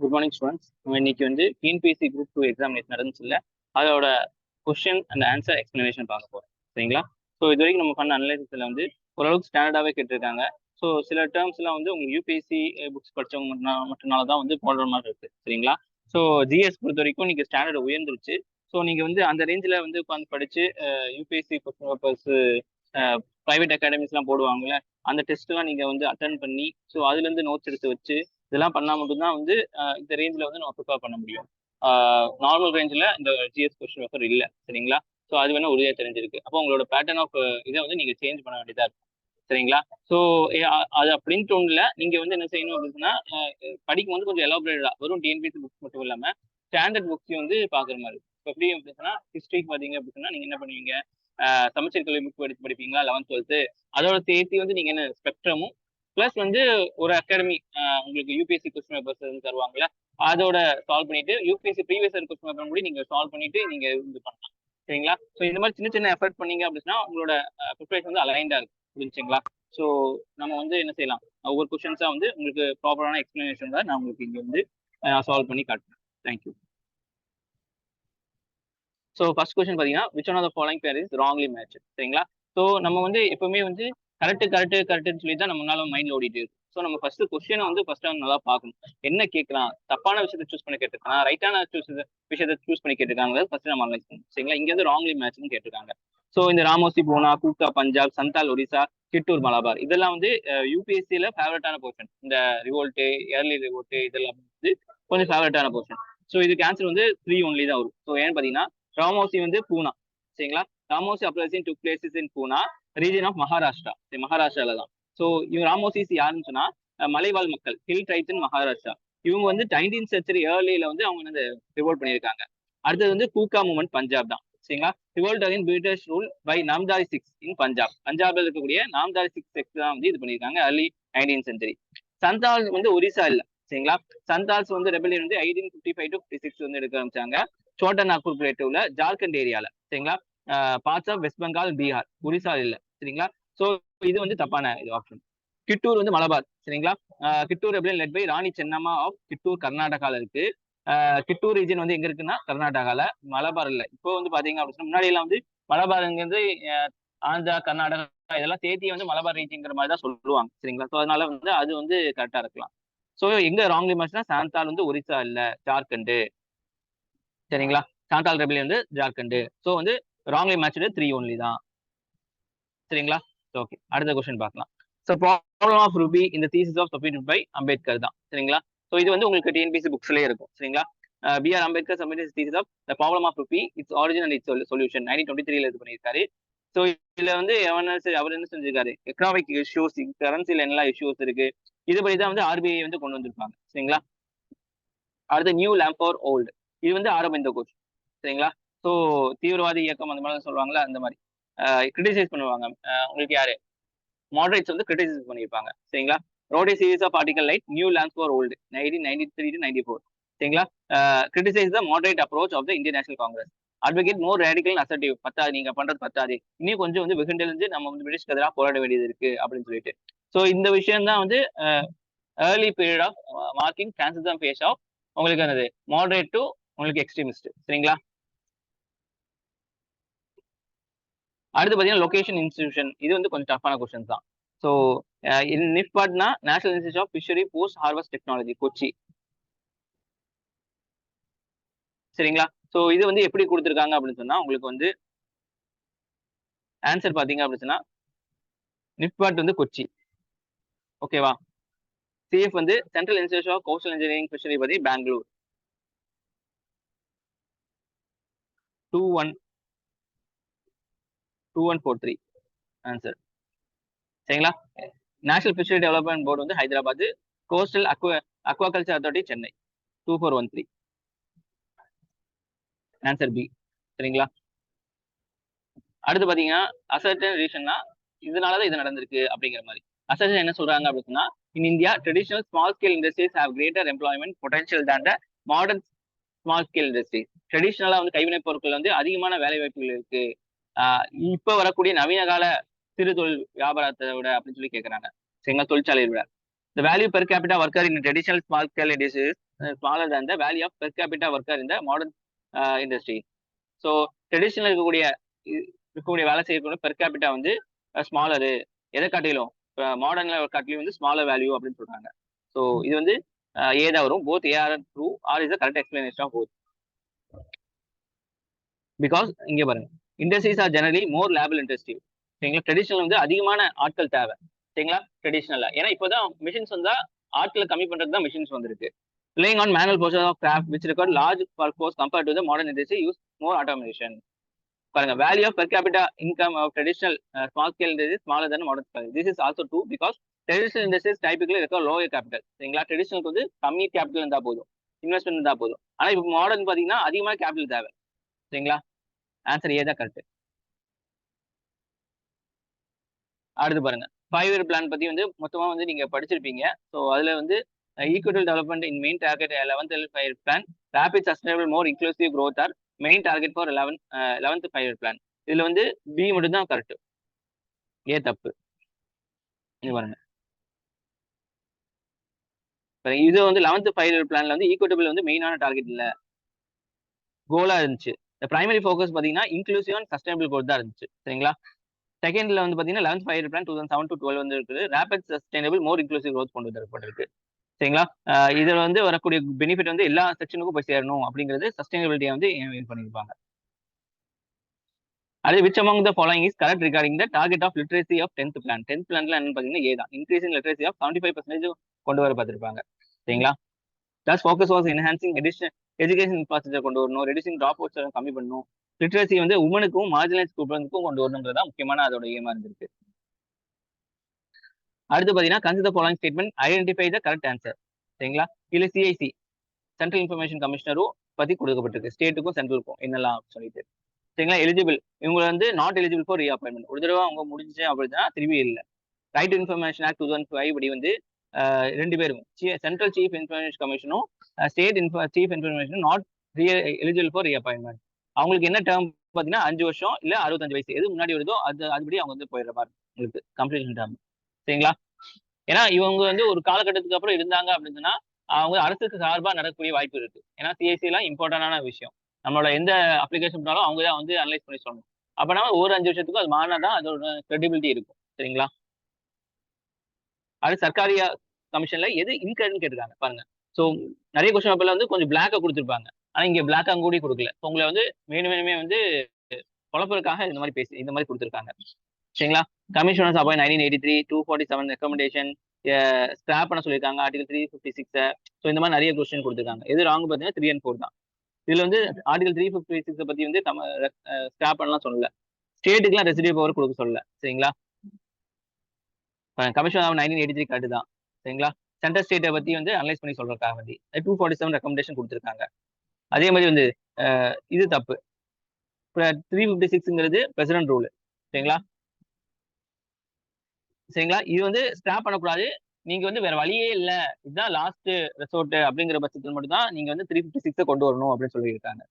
Good morning students. நம்ம இன்னைக்கு வந்து டிஎன்பிஎஸ்சி குரூப் 2 எக்ஸாமினேஷன் நடந்துச்சு இல்லை, அதோட கொஸ்டின் அண்ட் ஆன்சர் எக்ஸ்பிளனேஷன் பார்க்க போகிறோம். சரிங்களா? ஸோ இது வரைக்கும் நம்ம பண்ண அனலைசிஸில் வந்து ஓரளவுக்கு ஸ்டாண்டர்டாகவே கேட்டிருக்காங்க. ஸோ சில டேர்ம்ஸ்லாம் வந்து உங்களுக்கு யூபிஎஸ்சி புக்ஸ் படித்தவங்க மட்டும்னால தான் வந்து போடுற மாதிரி இருக்கு. சரிங்களா? ஸோ ஜிஎஸ் பொறுத்த வரைக்கும் நீங்கள் ஸ்டாண்டர்ட் உயர்ந்துருச்சு. ஸோ நீங்கள் வந்து அந்த ரேஞ்சில் வந்து உட்காந்து படித்து யூபிஎஸ்சி கொஸ்டின் பேப்பர்ஸ் ப்ரைவேட் அகாடமிஸ்லாம் போடுவாங்கல்ல, அந்த டெஸ்ட்லாம் நீங்கள் வந்து அட்டன் பண்ணி ஸோ அதுலேருந்து நோட்ஸ் எடுத்து வச்சு இதெல்லாம் பண்ணால் மட்டும்தான் வந்து இந்த ரேஞ்சில் வந்து நம்ம ப்ரிப்பேர் பண்ண முடியும். நார்மல் ரேஞ்சில் இந்த ஜிஎஸ் கொஸ்டின் பேப்பர் இல்லை. சரிங்களா? ஸோ அது வேணா உறுதியாக தெரிஞ்சிருக்கு. அப்போ உங்களோட பேட்டர்ன் ஆஃப் இதை வந்து நீங்கள் சேஞ்ச் பண்ண வேண்டியதாக இருக்கும். சரிங்களா? ஸோ அது அப்படின்ட்டு ஒன்றுல நீங்கள் வந்து என்ன செய்யணும் அப்படின்னா, படிக்கும் வந்து கொஞ்சம் எலாபரேட்டடாக வெறும் டிஎன்பிஎஸ்சி புக்ஸ் மட்டும் இல்லாமல் ஸ்டாண்டர்ட் புக்ஸையும் வந்து பார்க்குற மாதிரி இருக்கும். இப்போ எப்படி அப்படின்னா ஹிஸ்ட்ரிக்கு பார்த்தீங்க அப்படின்னா நீங்கள் என்ன பண்ணுவீங்க, சமச்சீர் கல்வி புக் எடுத்து படிப்பீங்களா 11th 12th, அதோட சேர்த்து வந்து நீங்கள் என்ன ஸ்பெக்ட்ரமும் ப்ளஸ் வந்து ஒரு அகாடமி உங்களுக்கு யூபிஎஸ்சி கொஸ்டின் பேப்பர்ஸ் தருவாங்கல்ல, அதோட சால்வ் பண்ணிட்டு UPSC previous year question paper கூட நீங்க சால்வ் பண்ணிட்டு நீங்க இது பண்ணலாம். சரிங்களா? ஸோ இந்த மாதிரி சின்ன சின்ன எஃபர்ட் பண்ணீங்க அப்படின்னா உங்களோட ப்ரிப்பரேஷன் வந்து அலைண்டா இருக்கும். புரிஞ்சுங்களா? ஸோ நம்ம வந்து என்ன செய்யலாம், ஒவ்வொரு கொஸ்டின்ஸா வந்து உங்களுக்கு ப்ராப்பரான எக்ஸ்பிளனேஷன் தான் நான் உங்களுக்கு இங்க வந்து சால்வ் பண்ணி காட்டுறேன். தேங்க்யூ. ஸோ ஃபர்ஸ்ட் கொஸ்டின் பார்த்தீங்கன்னா which one of the following pair is wrongly match. சரிங்களா? ஸோ நம்ம வந்து எப்பவுமே வந்து கரெக்ட்னு சொல்லி தான் நம்ம மைண்ட்ல ஓடிட்டு இருக்கு. ஸோ நம்ம ஃபர்ஸ்ட் கொஸ்டினை வந்து ஃபர்ஸ்ட் நல்லா பார்க்கணும். என்ன கேட்கலாம், தப்பான விஷயத்தை சூஸ் பண்ணி கேட்டிருக்காங்க, ரைட்டான விஷயத்தை சூஸ் பண்ணி கேட்டிருக்காங்க, ஃபர்ஸ்ட் நம்ம அனலைஸ் பண்ணணும். சரிங்களா? இங்க வந்து ராங்லி மேட்ச்னு கேட்டிருக்காங்க. ஸோ இந்த ராமோசி பூனா, கூக்கா பஞ்சாப், சந்தால் ஒடிசா, கிட்டூர் மலபார் இதெல்லாம் வந்து யூபிஎஸ்சியில ஃபேவரட்டான போர்ஷன். இந்த ரிவோல்ட்டு, ஏர்லி ரிவோல்ட்டு இதெல்லாம் வந்து கொஞ்சம் ஃபேவரட்டான போர்ஷன். ஸோ இதுக்கு ஆன்சர் வந்து 3 ஒன்லி தான் வரும். ஸோ ஏன்னு பார்த்தீங்கன்னா ராமோசி வந்து பூனா. சரிங்களா? Ramoshi uprising took places in Poona, region of Maharashtra. மகாராஷ்டிரால தான். ஸோ இவங்க ராமோசிஸ் யாருன்னு சொன்னா மலைவாழ் மக்கள், ஹில் ட்ரைப்ஸ் இன் மகாராஷ்டிரா. இவங்க வந்து 19th century ஏர்லியில வந்து அவங்க வந்து ரிவோல்ட் பண்ணியிருக்காங்க. அடுத்தது வந்து கூக்கா மூவ்மெண்ட் பஞ்சாப் தான். சரிங்களா? Revolt against British rule by Namdhari 6 in Punjab. பஞ்சாப்ல இருக்கக்கூடிய நாம்தாரி 6 செக்ட் தான் வந்து இது பண்ணியிருக்காங்க early 19th century. சந்தால் வந்து ஒரிசா இல்ல. சரிங்களா? சந்தால்ஸ் வந்து ரெபலியன் வந்து 1855 to 56 வந்து எடுக்க ஆரம்பிச்சாங்க சோட்டா நாக்பூர் பிளேட்டோல ஜார்க்கண்ட் ஏரியால. சரிங்களா? Parts of West Bengal, Bihar, Orissa இல்ல. சரிங்களா? ஸோ இது வந்து தப்பான இது ஆப்ஷன். கிட்டூர் வந்து மலபார். சரிங்களா? Kittur rebellion led by Rani Chennamma of Kittur கர்நாடகால இருக்கு. கிட்டூர் ரீஜன் வந்து எங்க இருக்குன்னா கர்நாடகால, மலபார் இல்ல. இப்போ வந்து பாத்தீங்க அப்படின்னா முன்னாடி எல்லாம் வந்து மலபார்ங்கிறது ஆந்திரா, கர்நாடகா இதெல்லாம் சேர்த்தி வந்து மலபார் ரீஜன்ங்கிற மாதிரி தான் சொல்லுவாங்க. சரிங்களா? ஸோ அதனால வந்து அது வந்து கரெக்டா இருக்கலாம். ஸோ எங்க ராங்லி மேட்ச்னா சாந்தால் வந்து ஒரிசா இல்ல, ஜார்க்கண்ட். சரிங்களா? சாந்தால் ரெபலியன் வந்து ஜார்க்கண்ட். ஸோ வந்து ராங்லி மேட்ச் 3 ஒன்லி தான். சரிங்களா? ஓகே, அடுத்த கொஸ்டின் பார்க்கலாம். ஸோ ப்ராப்ளம் ஆஃப் ரூபி இந்த thesis of submitted by Ambedkar தான். சரிங்களா? ஸோ இது வந்து உங்களுக்கு டிஎன்பிஎஸ்சி புக்ஸ்லயே இருக்கும். சரிங்களா? BR Ambedkar submitted thesis of the problem of rupee its origin and its solution 1923 இது பண்ணியிருக்காரு. ஸோ இதுல வந்து அவர் என்ன செஞ்சிருக்காரு, எக்கனாமிக் இஷ்யூஸ், கரன்சில என்ன இஷ்யூஸ் இருக்கு, இது படி தான் வந்து ஆர்பிஐ வந்து கொண்டு வந்திருப்பாங்க. சரிங்களா? அடுத்து நியூ லேம்ப் ஃபார் ஓல்டு, இது வந்து ஆரம்பிந்த கோஷ். சரிங்களா? ஸோ தீவிரவாதி இயக்கம் அந்த மாதிரி சொல்லுவாங்களா, அந்த மாதிரி கிரிட்டிசைஸ் பண்ணுவாங்க. உங்களுக்கு யாரு மாடரேட்ஸ் வந்து கிரிட்டிசைஸ் பண்ணியிருப்பாங்க. சரிங்களா? Wrote series of article light new lamps for old 1993 to 94. சரிங்களா? Criticise the moderate approach of the Indian National Congress, advocate more radical and assertive. பத்தாது, நீங்க பண்றது பத்தாது, இன்னும் கொஞ்சம் வந்து வெகுண்டெழுந்து நம்ம வந்து பிரிட்டிஷ்க்கு எதிராக போராட வேண்டியது இருக்கு அப்படின்னு சொல்லிட்டு. ஸோ இந்த விஷயம் தான் வந்து early period of marking transition phase of உங்களுக்கு என்னது மாடரேட் டு உங்களுக்கு எக்ஸ்ட்ரீமிஸ்ட். சரிங்களா? அடுத்து பார்த்தீங்கன்னா லொகேஷன் இன்ஸ்டிடியூஷன், இது வந்து கொஞ்சம் டஃப்பான கொஸ்டின் தான். ஸோ நிஃபாட்னா national institute of fishery post harvest technology, Kochi. சரிங்களா? ஸோ இது வந்து எப்படி கொடுத்துருக்காங்க அப்படின்னு சொன்னா உங்களுக்கு வந்து ஆன்சர் பார்த்தீங்க அப்படின்னு சொன்னா நிஃபாட் வந்து கொச்சி. ஓகேவா? சிஎஃப் வந்து central institute of coastal engineering fishery பத்தி பெங்களூர். 2143 ஆன்சர். சரிங்களா? நேஷனல் ஃபிஷரி டெவலப்மெண்ட் போர்டு வந்து Hyderabad, coastal aquaculture authority Chennai. 2413 answer B. சரிங்களா? அடுத்து பாத்தீங்கன்னா அசர்டன் ரீசன்னா இதனாலதான் இது நடந்திருக்கு அப்படிங்கிற மாதிரி. அசர்டன் என்ன சொல்றாங்க அப்படின்னா, in India traditional small scale industries have greater employment potential than the modern small scale industry. ட்ரெடிஷனலா வந்து கைவினைப் பொருட்கள் வந்து அதிகமான வேலை வாய்ப்புகள் இருக்கு இப்ப வரக்கூடிய நவீன கால சிறு தொழில் வியாபாரத்தை விட அப்படின்னு சொல்லி கேட்கறாங்க. சரிங்களா? தொழிற்சாலையை விட. The value per capita worker in traditional small scale industries smaller than the value of per capita worker in the modern industry. So traditional இருக்கக்கூடிய வேலை செய்யக்கூடிய பெர் கேபிட்டா வந்து ஸ்மாலரு, எதை காட்டிலும் இப்போ மாடர்ன்ல காட்டிலும் வந்து ஸ்மாலர் வேல்யூ அப்படின்னு சொல்றாங்க. ஸோ இது வந்து ஏதா வரும், both A R true R is the correct explanation of both. Because இங்கே பாருங்க, industries are generally more labour intensive. சரிங்களா, ட்ரெடிஷ்னல் வந்து அதிகமான ஆட்கள் தேவை. சரிங்களா, ட்ரெடிஷ்னல்ல ஏன்னா இப்போதான் மிஷின்ஸ் வந்தா ஆட்களை கம்மி பண்றதுக்கு தான் மிஷின்ஸ் வந்திருக்கு. relying on manual process of craft which require large workforce compared to the modern industry use more automation. பாருங்க, value of per capita income of traditional small scale industry is smaller than modern scale. This is also true because traditional industries typically require lower capital. சரிங்களா, ட்ரெடிஷ்னலுக்கு வந்து கம்மி capital இருந்தா போதும், investment இருந்தா போதும். ஆனா இப்போ மாடர்ன் பாத்தீங்கன்னா அதிகமான கேபிட்டல் தேவை. சரிங்களா, ஆன்சர் ஏ தான் கரெக்ட். அடுத்து பாருங்க, 5 year பிளான் பத்தி வந்து மொத்தமா வந்து நீங்க படிச்சிருப்பீங்க. ஸோ அதுல வந்து equitable development in main target 11th 5-year plan, rapid sustainable more inclusive growth are main target for 11th 5-year plan. இதுல வந்து பி மட்டும் தான் கரெக்ட், ஏ தப்பு. இது பாருங்க, இது வந்து 11th 5-year பிளான்ல வந்து ஈக்குவிட்டபிள் வந்து மெயினான டார்கெட் இல்ல, கோலா இருந்துச்சு. பிரைமரி ஃபோக்கஸ் பாத்தீங்கன்னா இன்க்ளூசிவ் அண்ட் சஸ்டைனபிள் growth தான் இருந்துச்சு. சரிங்களா, செகண்ட்ல வந்து பாத்தீங்கன்னா 11th 5-year பிளான் 2007 to 12 வந்து இருக்குது, rapid sustainable more inclusive growth கொண்டு வரப்பட்டிருக்கு. சரிங்களா, இதுல வந்து வரக்கூடிய பெனிஃபிட் வந்து எல்லா செக்ஷனுக்கும் போய் சேரணும் அப்படிங்கிறது சஸ்டைனபிலிட்டியை வந்து மெயின் பண்ணியிருப்பாங்க. அது which among the following is correct regarding the target of literacy of 10th plan. 10th பிளான்ல என்னன்னு பாத்தீங்கன்னா ஏ தான், இன்க்ரீஸ் இன் லிட்ரேசி ஆஃப் 75% கொண்டு வர பார்த்திருப்பாங்க. சரிங்களா, thus focus was enhancing education infrastructure கொண்டு வரணும், ரெடியூசிங் ட்ராப் அவுட்ஸ் கம்மி பண்ணணும், லிட்ரேசி வந்து உமனுக்கும் மார்ஜினலைஸ் குரூப்ஸுக்கும் கொண்டு வரணுங்கிறதா முக்கியமான அதோட ஏமா இருந்திருக்கு. அடுத்து பாத்தீங்கன்னா consider following statement, identify the correct answer. சரிங்களா, இல்ல சிஐசி சென்ட்ரல் இன்ஃபர்மேஷன் கமிஷனரும் பத்தி கொடுக்கப்பட்டிருக்கு, ஸ்டேட்டுக்கும் சென்ட்ரலுக்கும் என்னெல்லாம் சொல்லிட்டு. சரிங்களா, எலிஜிபிள் இவங்க வந்து நாட் எலிஜிபிள் ஃபார் ரீஅப்பாயின்மெண்ட். ஒரு தடவை அவங்க முடிஞ்சு அப்படின்னா திரும்பி இல்லை. ரைட் இன்ஃபர்மேஷன் ஆக்ட் 2005 படி வந்து 2 பேரும் சென்ட்ரல் சீஃப் இன்ஃபர்மேஷன் கமிஷனும் ஸ்டேட் சீஃப் இன்ஃபர்மேஷனும் நாட் எலிஜிபிள் ஃபார் ரீஅப்பாயின்மெண்ட். அவங்களுக்கு என்ன டேர்ம் பார்த்தீங்கன்னா 5 வருஷம் இல்லை 65 வயசு, எது முன்னாடி வருதோ அதுபடி அவங்க வந்து போயிடுற மாதிரி உங்களுக்கு கம்ப்ளீஷன் டேர்ம். சரிங்களா, ஏன்னா இவங்க வந்து ஒரு காலகட்டத்துக்கு அப்புறம் இருந்தாங்க அப்படின்னா அவங்க அரசுக்கு சார்பாக நடக்கக்கூடிய வாய்ப்பு இருக்கு. ஏன்னா சிஐசி எல்லாம் இம்பார்ட்டன்டான விஷயம், நம்மளோட எந்த அப்ளிகேஷன் பண்ணாலும் அவங்க தான் வந்து அனலைஸ் பண்ணி சொல்லணும். அப்பனா ஒரு 5 வருஷத்துக்கும் அது மாறினாதான் அதோட கிரெடிபிலிட்டி இருக்கும். சரிங்களா, அது சர்க்காரியா கமிஷன்ல எது இன்கரெக்ட்னு கேட்டிருக்காங்க பாருங்க. ஸோ நிறைய கொஸ்டின் பேப்பர்ல வந்து கொஞ்சம் பிளாக்கா கொடுத்துருப்பாங்க, ஆனா இங்க பிளாக்கா கூடி கொடுக்கல. உங்களை வந்து வேணுமே வந்து குழப்பறதுக்காக இந்த மாதிரி கொடுத்துருக்காங்க. சரிங்களா, கமிஷனர்ஸ் அப்பாயிண்ட் 1983 247 ரெக்கமெண்டேஷன் ஸ்கிராப் பண்ண சொல்லியிருக்காங்க ஆர்டிகல் 356. ஸோ இந்த மாதிரி நிறைய கொஸ்டின் கொடுத்துருக்காங்க. எது ராங் பார்த்தீங்கன்னா 3 and 4 தான். இதுல வந்து ஆர்டிகல் 356 பத்தி வந்து ஸ்கிராப் பண்ணலாம் சொல்லல, ஸ்டேட்டுக்குலாம் ரெசிடியூ பவர் கொடுக்க சொல்லல. சரிங்களா, கமிஷன் ஆஃப் 1983 கரெக்ட் தான். சரிங்களா, சென்ட்ரல் ஸ்டேட்டை பத்தி வந்து அனலைஸ் பண்ணி சொல்றதுக்காக வேண்டி 247 ரெக்கமெண்டேஷன் கொடுத்துருக்காங்க. அதே மாதிரி வந்து இது தப்பு, 356ங்கிறது பிரசிடென்ட் ரூல். சரிங்களா, இது வந்து ஸ்கிராப் பண்ணக்கூடாது. நீங்க வந்து வேற வழியே இல்லை, இதுதான் லாஸ்ட் ரெசோர்ட் அப்படிங்கிற பட்சத்தில் மட்டும் தான் நீங்க வந்து 356 கொண்டு வரணும் அப்படின்னு சொல்லியிருக்காங்க.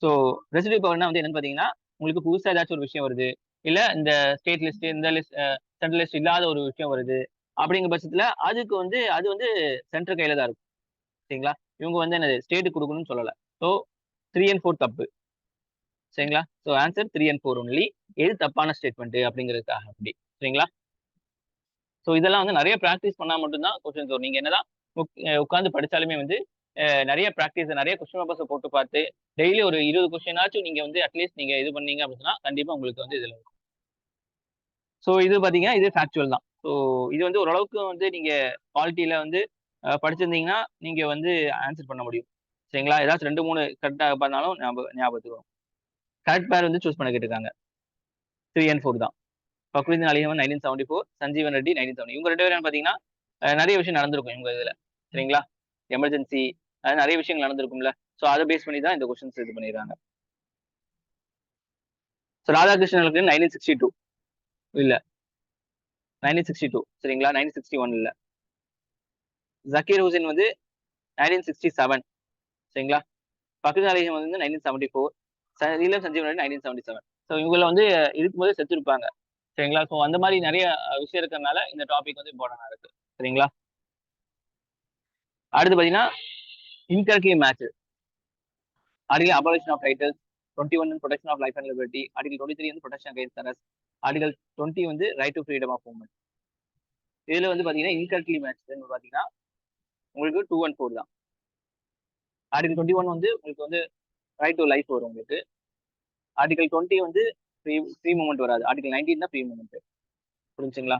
ஸோ ரெசிடியூ பவர்னா வந்து என்னன்னு பாத்தீங்கன்னா, உங்களுக்கு புதுசா ஏதாச்சும் ஒரு விஷயம் வருது, இல்ல இந்த ஸ்டேட் லிஸ்ட் இந்த லிஸ்ட் சென்ட்ரல் லிஸ்ட் இல்லாத ஒரு விஷயம் வருது அப்படிங்கிற பட்சத்துல அது வந்து சென்ட்ரல் கையில தான் இருக்கும். சரிங்களா, இவங்க வந்து என்னது ஸ்டேட்டுக்கு கொடுக்கணும்னு சொல்லல. ஸோ 3 and 4 தப்பு. சரிங்களா, ஸோ ஆன்சர் 3 and 4 ஒன்லி. எது தப்பான ஸ்டேட்மெண்ட் அப்படிங்கிறதுக்காக அப்படி. சரிங்களா, ஸோ இதெல்லாம் வந்து நிறைய ப்ராக்டிஸ் பண்ணா மட்டும்தான் கொஸ்டின்ஸ் வரும். நீங்க என்னதான் உட்காந்து படிச்சாலுமே வந்து நிறைய ப்ராக்டிஸ் நிறைய கொஸ்டின் பேப்பர்ஸை போட்டு பார்த்து டெய்லி ஒரு 20 கொஸ்டினாச்சும் நீங்க வந்து அட்லீஸ்ட் நீங்க இது பண்ணீங்க அப்படின்னா கண்டிப்பா உங்களுக்கு வந்து இதுல இருக்கும். ஸோ இது பாத்தீங்கன்னா இது ஃபேக்சுவல் தான். ஸோ இது வந்து ஓரளவுக்கு வந்து நீங்க குவாலிட்டியில வந்து படிச்சிருந்தீங்கன்னா நீங்க வந்து ஆன்சர் பண்ண முடியும். சரிங்களா, ஏதாச்சும் 2-3 கரெக்டாக பண்ணாலும் ஞாபகத்துக்கு கரெக்ட் பேர் வந்து சூஸ் பண்ண கேட்டிருக்காங்க. 3 and 4 தான். ஃபக்ருதீன் அலிஹமன் 1974, சஞ்சீவன் ரெட்டி 1970. இவங்க 2 பேரும் பாத்தீங்கன்னா நிறைய விஷயம் நடந்திருக்கும் இவங்க இதுல. சரிங்களா, எமர்ஜென்சி அது நிறைய விஷயங்கள் நடந்திருக்கும்ல. ஸோ அதை பேஸ் பண்ணி தான் இந்த கொஸ்டின்ஸ் இது பண்ணிடுறாங்க. ஸோ ராதாகிருஷ்ணனுக்கு 1962 இல்ல 1962. சரிங்களா, 1961 இல்ல. ஜக்கீர் ஹுசேன் வந்து 1967. சரிங்களா, ஃபக்ருதீன் அலிஹமன் வந்து 1974, சஞ்சீவன் ரெட்டி 1977. ஸோ இவங்கள வந்து இருக்கும்போது செத்துருப்பாங்க. சரிங்களா, ஸோ அந்த மாதிரி நிறைய விஷயம் இருக்கிறதுனால இந்த டாபிக் வந்து இம்பார்ட்டன்டா இருக்கு. சரிங்களா, அடுத்து பாத்தீங்கன்னா incorrectly match. Article abolition of titles, 21 protection of life and liberty, article 23 வந்து ப்ரொடெக்ஷன் அகைன்ஸ்ட் அரெஸ்ட், ஆர்டிகல் 20 வந்து right to freedom of movement. இதுல வந்து பாத்தீங்கன்னா இன்கரெக்ட்லி மேட்ச் பாத்தீங்கன்னா உங்களுக்கு 2 and 4 தான். ஆர்டிகல் 21 வந்து உங்களுக்கு வந்து ரைட் டு லைஃப் வரும் உங்களுக்கு. ஆர்டிகல் 20 வந்து ஃப்ரீ மூவ்மெண்ட் வராது. ஆர்டிகல் 19 தான் ஃப்ரீ மூவ்மெண்ட். புரிஞ்சுங்களா?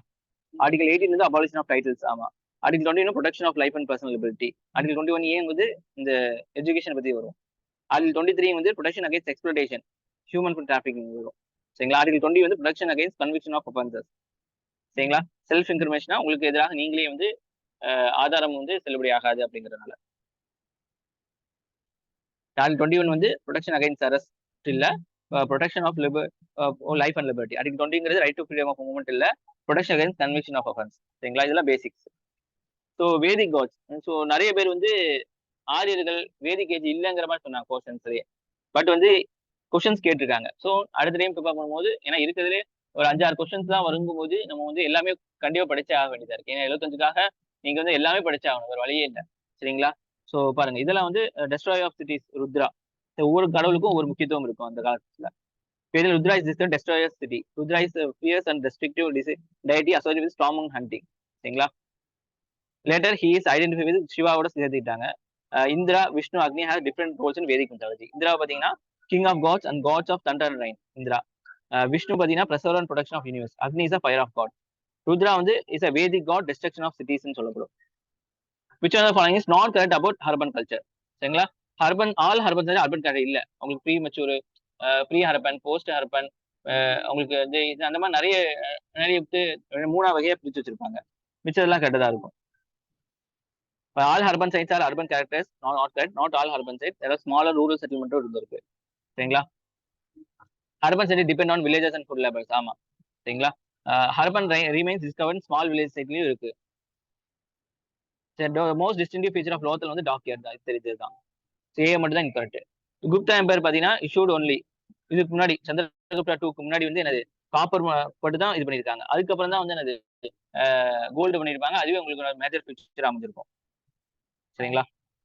ஆர்டிகல் 18 வந்து அபாலிஷன் ஆஃப் டைட்டில்ஸ். ஆமா. Article 20 protection of life and personal liberty. Article 21 ஏன் வந்து இந்த எஜுகேஷன் பத்தி வரும். ஆர்டிகல் 23 வந்து protection against exploitation, human trafficking வரும். சரிங்களா? ஆர்டிகல் 20 வந்து protection against conviction of offences. சரிங்களா? செல்ஃப் இன்ஃபர்மேஷனா உங்களுக்கு எதிராக நீங்களே வந்து ஆதாரம் வந்து செல்லுபடி ஆகாது அப்படிங்கிறதுனால. ஆர்டிகல் 21 வந்து ப்ரொடெக்ஷன் அகைன்ஸ்ட் அரெஸ்ட் இல்ல, protection of life and liberty. Article 20ங்கிறது right to freedom of movement இல்ல, protection against conviction of offence. சரிங்களா? இதெல்லாம் basics. So Vedic gods. So நிறைய பேர் வந்து ஆரியர்கள் வேதிக் ஏஜ் இல்லைங்கிற மாதிரி சொன்னாங்க போர்ஷன்ஸ்லயே. பட் வந்து கொஸ்டின்ஸ் கேட்டிருக்காங்க. ஸோ அடுத்த டைம் ப்ரிப்பேர் பண்ணும்போது ஏன்னா இருக்கிறதுலே ஒரு 5-6 கொஸ்டின்ஸ் தான் வரும்போது நம்ம வந்து எல்லாமே கண்டிப்பா படிச்சே ஆக வேண்டியதா இருக்கு. ஏன்னா 75க்காக நீங்க வந்து எல்லாமே படிச்சே ஆகணும், ஒரு வழியே இல்லை. சரிங்களா? ஸோ பாருங்க, இதெல்லாம் வந்து டெஸ்ட்ராய் ஆஃப் சிட்டிஸ் ருத்ரா. ஒவ்வொரு கடவுளுக்கும் ஒரு முக்கியத்துவம் இருக்கும் அந்த காலத்துல. Rudra is the destroyer deity. Rudra is fierce and restrictive deity associated with storm and hunting. சரிங்களா? Later he is identify with சிவாவோட சேர்த்துக்கிட்டாங்க. Indra, Vishnu, Agni have different roles in Vedic mythology. Indra பாத்தீங்கன்னா king of gods and gods of thunder and rain. Indra. Vishnu பாத்தீங்கன்னா preserver and production of universe. Agni is a fire of god. Rudra வந்து is a Vedic god, destruction of cities சொல்லப்படும். Which are the following is not correct about Harappan culture. சரிங்களா? Harappan all Harappan urban culture இல்ல. உங்களுக்கு pre mature, pre Harappan, post Harappan, உங்களுக்கு வந்து அந்த மாதிரி நிறைய நிறைய 3 வகையா பிரிச்சு வச்சிருப்பாங்க. மிச்சதெல்லாம் கரெக்டா இருக்கும். All urban sites are urban characters, not correct. Not all urban sites. There are smaller rural settlement இருக்கு. சரிங்களா? urban cities depend on villages and food labors. ஆமா. சரிங்களா? urban remains discovered in small village siteலயும் இருக்கு. The most distinctive feature of Lothal வந்து dockyard தான். தெரிஞ்சதுதான். ஏ மட்டும் தான் incorrect. Gupta empire பாத்தீங்கன்னா issued only. இதுக்கு முன்னாடி சந்திரகுப்தா 2க்கு முன்னாடி வந்து என்னது காப்பர் போட்டு தான் இது பண்ணிருக்காங்க. அதுக்கப்புறம் தான் வந்து என்னது கோல்டு பண்ணிருப்பாங்க. அதுவே உங்களுக்கு மேஜர் ஃபீச்சர் அமைஞ்சிருக்கும். சரிங்களா?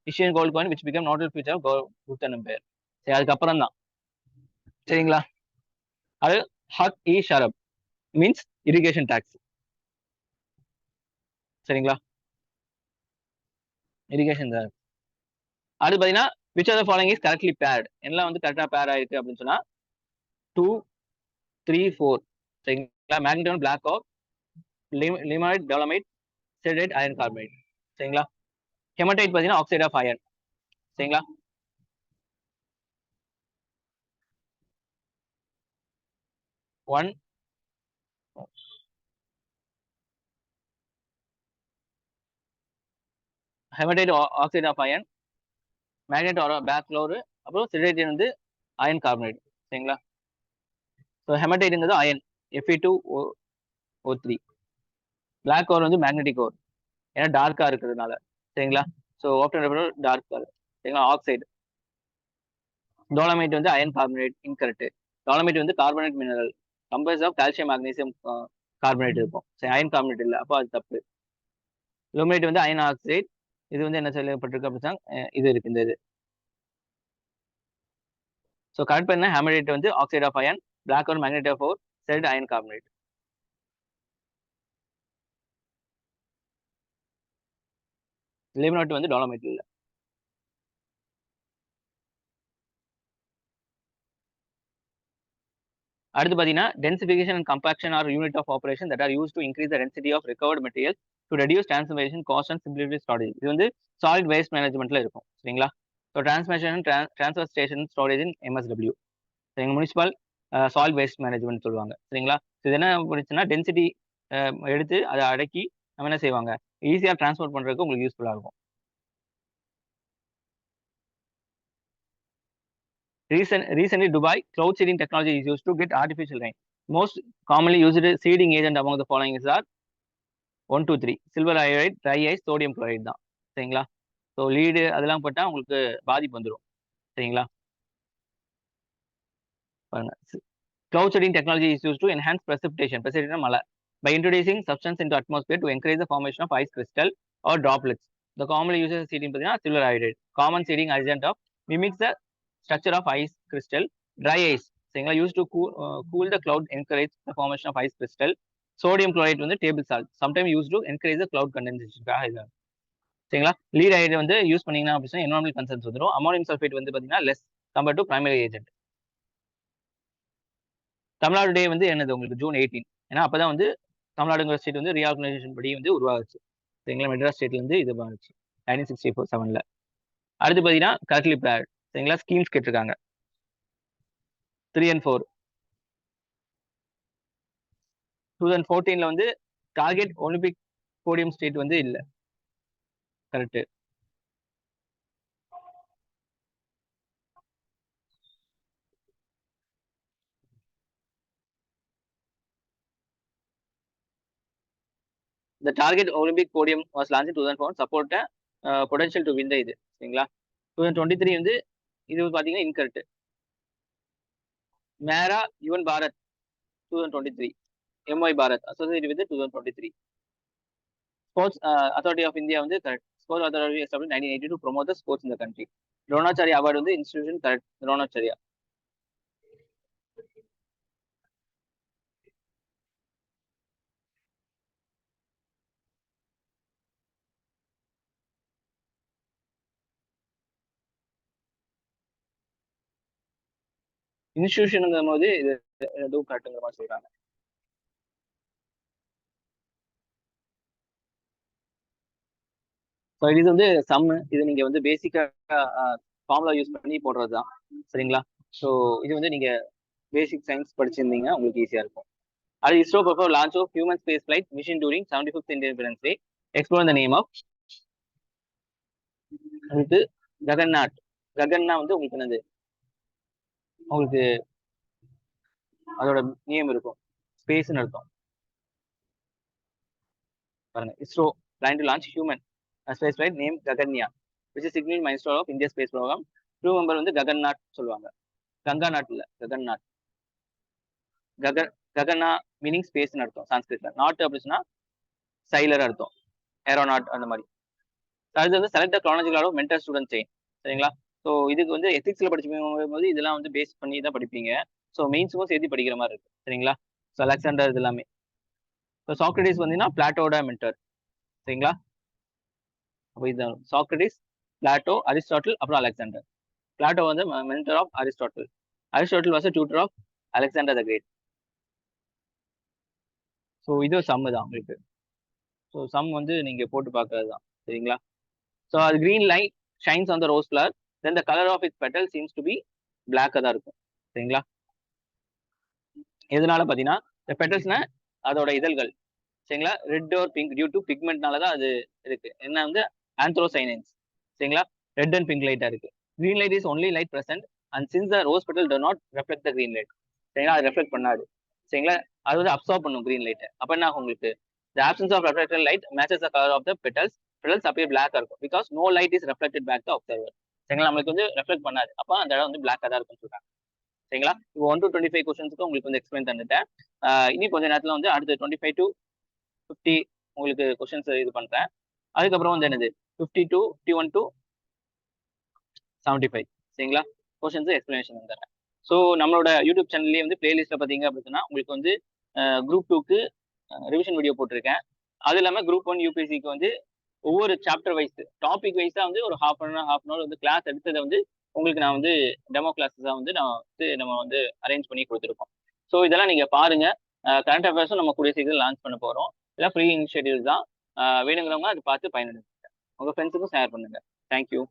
Asian gold coin which became notable feature of குப்தன் எம்பையர். சரி, அதுக்கப்புறம் தான். சரிங்களா? அது Haq i Sharb means irrigation tax. சரிங்களா? Irrigation tax. அது பாத்தீங்கன்னா which of the following is correctly paired. எல்லாம் வந்து கரெக்டா பேர் ஆயிருக்கு அப்படின்னு சொன்னா 2, 3, 4. சரிங்களா? மேக்னடைட், பிளாக் ஆக், limonite, dolomite, siderite, iron carbide. சரிங்களா? ஹெமடைட் பாத்தீங்கன்னா ஆக்சைடு ஆஃப் அயர்ன். சரிங்களா? One haematite oxide of iron, magnet black ore, அப்புறம் சிடரைட் வந்து அயர்ன் கார்பனேட். சரிங்களா? ஸோ ஹெமடைட்ங்கிறது அயர்ன் Fe2O3. பிளாக் ஓர் வந்து மேக்னெட்டிக் ஓர், ஏன்னா டார்க்கா இருக்கிறதுனால. சரிங்களா? So after dark colour. சரிங்களா? ஆக்சைடு. டோலமைட் வந்து அயர்ன் கார்பனேட், இன்கரெக்ட். டோலமைட் வந்து carbonate mineral, comprise of calcium, magnesium carbonate இருக்கும். சரி, அயன் கார்பனேட் இல்லை, அப்போ அது தப்பு. லூமினேட் வந்து அயன் ஆக்சைடு. இது வந்து என்ன சொல்லப்பட்டிருக்கு அப்படின்னா இது இருக்கு, இந்த இது. ஸோ கரெக்ட் பண்ண ஹேமடைட் வந்து oxide of iron, black ore magnet of ore, செட் அயன் கார்பனேட். லிமனோட் வந்து டோலமைட் இல்லை. அடுத்து பாத்தீங்கன்னா densification and compaction are unit of operation that are use to increase the density of recovered material to reduce transformation cost and simplify storage. இது வந்து solid waste மேனேஜ்மெண்ட்ல இருக்கும். சரிங்களா? So transmission transfer station storage in MSW. சரிங்க, municipal solid waste management சொல்லுவாங்க. சரிங்களா? இது என்ன பண்ணுச்சுன்னா டென்சிட்டி எடுத்து அதை அடக்கி நம்ம என்ன செய்வாங்க, ஈஸியாக டிரான்ஸ்போர்ட் பண்றதுக்கு உங்களுக்கு யூஸ்ஃபுல்லாக இருக்கும். Recently, Dubai cloud seeding technology is used to get artificial rain. Most commonly used seeding agent among the following is are 1, 2, 3. Silver iodide, dry ice, sodium chloride தான். சரிங்களா? ஸோ லீடு அதெல்லாம் போட்டால் உங்களுக்கு பாதிப்பு வந்துடும். சரிங்களா? பாருங்க, cloud seeding technology is used to enhance precipitation. Precipitation மழை by introducing substance into atmosphere to encourage the formation of ice crystal or droplets. The commonly used seeding பார்த்தீங்கன்னா silver iodide. Common seeding agent of mimics the structure of ice crystal. Dry ice சரிங்களா used to cool the cloud encourage the formation of ice crystal. Sodium chloride வந்து table salt. Sometimes used to encourage the cloud condensation. இது சரிங்களா lead ஐடு வந்து use பண்ணீங்கன்னா அப்படின்னா environmental concerns வந்துடும். Ammonium sulphate வந்து பார்த்தீங்கன்னா less compared to primary agent. Tamil Nadu day வந்து என்னது உங்களுக்கு ஜூன் 18. ஏன்னா அப்பதான் வந்து தமிழ்நாடுங்கிற ஸ்டேட் வந்து ரீஆர்கனைசேஷன் படி வந்து உருவாச்சு சரிங்களா. மெட்ராஸ் ஸ்டேட்ல இருந்து இது வந்துச்சு 1964-7ல. அடுத்து பார்த்தீங்கன்னா கரெக்ட்லி பிளான் சரிங்களா. ஸ்கீம்ஸ் கேட்டிருக்காங்க 3 and 4. 2014ல வந்து டார்கெட் ஒலிம்பிக் போடியம் ஸ்டேட் வந்து இல்லை. Correct. The target Olympic podium was launched in 2004 support potential to win the இது சரிங்களா. 2023 வந்து இது பாத்தீங்கன்னா incorrect. Mera Yuvan Bharat 2023 MY Bharat associated with 2023. Sports Authority of India வந்து correct. Sports Authority established 1980 to promote the sports in the country. Dronacharya award வந்து institution correct. Dronacharya. இன்ஸ்டிடியூஷனுங்கும் போது இது எதுவும் கரெக்டுங்கிற மாதிரி சொல்றாங்க. ஸோ இது வந்து சம். இது நீங்க வந்து பேசிக்கா ஃபார்முலா யூஸ் பண்ணி போடுறது தான் சரிங்களா. ஸோ இது வந்து நீங்க பேசிக் சயின்ஸ் படிச்சிருந்தீங்க உங்களுக்கு ஈஸியா இருக்கும். அது ISRO perform launch of human space flight mission during 75th independence day. Explore the name of. அடுத்து ககன்நாத். ககன்னா வந்து உங்களுக்கு என்னது உங்களுக்கு அதோட நேம் இருக்கும் ஸ்பேஸ்ன்னு அர்த்தம் பாருங்க. ISRO plan to launch human space flight name Gaganyaan which is significant milestone of India space program. Crew member வந்து ககன்நாத் சொல்லுவாங்க. கங்காநாத் இல்ல ககன்நாத். ககனா மீனிங் ஸ்பேஸ்ன்னு அர்த்தம் சான்ஸ்கிரிட்ல. நாட் அப்படின்னா சைலர் அர்த்தம் ஏரோநாட் அந்த மாதிரி. அது வந்து select chronological of mentor student chain சரிங்களா. ஸோ இதுக்கு வந்து எத்திக்ஸ்ல படிச்சும்போது இதெல்லாம் வந்து பேஸ் பண்ணி தான் படிப்பீங்க. ஸோ மெயின்ஸுக்கும் சேர்த்து படிக்கிற மாதிரி இருக்கு சரிங்களா. ஸோ அலெக்சாண்டர் இது எல்லாமே. ஸோ சாக்ரடிஸ் வந்தீங்கன்னா பிளாட்டோட மென்டர் சரிங்களா. அப்போ இதுதான் சாக்ரடிஸ், பிளாட்டோ, அரிஸ்டாட்டில், அப்புறம் அலெக்சாண்டர். பிளாட்டோ வந்து mentor of Aristotle. Aristotle was tutor of Alexander the great. So இது சம்மு தான் உங்களுக்கு. ஸோ சம் வந்து நீங்க போட்டு பார்க்கறது தான் சரிங்களா. ஸோ அது green light shines on the rose flower then the colour of its petal seems to be பிளாக்காக தான் இருக்கும் சரிங்களா. எதனால பார்த்தீங்கன்னா இந்த பெட்டல்ஸ்னா அதோட இதழ்கள் சரிங்களா red or pink due to பிக்மெண்ட்னால தான் அது இருக்கு. என்ன வந்து ஆந்த்ரோசைனன்ஸ் சரிங்களா. ரெட் அண்ட் பிங்க் லைட்டா இருக்கு. Green light is only light present and since the rose petal to not reflect the green light சரிங்களா. அது ரெஃப்ளெக்ட் பண்ணாது சரிங்களா. அது வந்து அப்சார்ப் பண்ணும் கிரீன் லைட்டை. அப்போ என்ன ஆகும் உங்களுக்கு the absence of reflected light matches the color of the petals. Petals appear black இருக்கும் because no light is reflected back to observer சரிங்களா. நம்மளுக்கு வந்து ரெஃப்ளெக்ட் பண்ணாது. அப்போ அந்த இடம் வந்து பிளாக்காக தான் இருக்கும்னு சொல்றாங்க சரிங்களா. இப்போ 1 to 25 கொஸ்டின்ஸ்க்கு உங்களுக்கு வந்து எக்ஸ்பிளைன் பண்ணிட்டேன். இனி கொஞ்ச நேரத்தில் வந்து அடுத்து 25 to 50 உங்களுக்கு கொஸ்டின்ஸ் இது பண்றேன். அதுக்கப்புறம் வந்து என்னது 50 to 51 to 75 சரிங்களா கொஸ்டின்ஸ் எக்ஸ்பிளனேஷன் வந்துடுறேன். ஸோ நம்மளோட யூடியூப் சேனல்லேயே வந்து பிளேலிஸ்ட்ல பார்த்தீங்க அப்படின்னா உங்களுக்கு வந்து குரூப் 2க்கு ரிவிஷன் வீடியோ போட்டிருக்கேன். அது இல்லாமல் குரூப் 1 யூபிஎஸ்சிக்கு வந்து ஒவ்வொரு சாப்டர் வைஸ் டாபிக் வைஸா வந்து ஒரு ஹாஃப் அன் ஹவர் வந்து கிளாஸ் எடுத்ததை வந்து உங்களுக்கு நான் வந்து டெமோ கிளாஸஸாக வந்து நம்ம வந்து அரேஞ்ச் பண்ணி கொடுத்துருக்கோம். ஸோ இதெல்லாம் நீங்க பாருங்க. கரண்ட் அஃபேர்ஸும் நம்ம கூடிய சீக்கிரம் லான்ச் பண்ண போறோம். இதெல்லாம் ஃப்ரீ இனிஷியேட்டிவ் தான். வேணுங்கிறவங்க அது பார்த்து பயனடைங்க. உங்க ஃப்ரெண்ட்ஸுக்கும் ஷேர் பண்ணுங்க. தேங்க்யூ.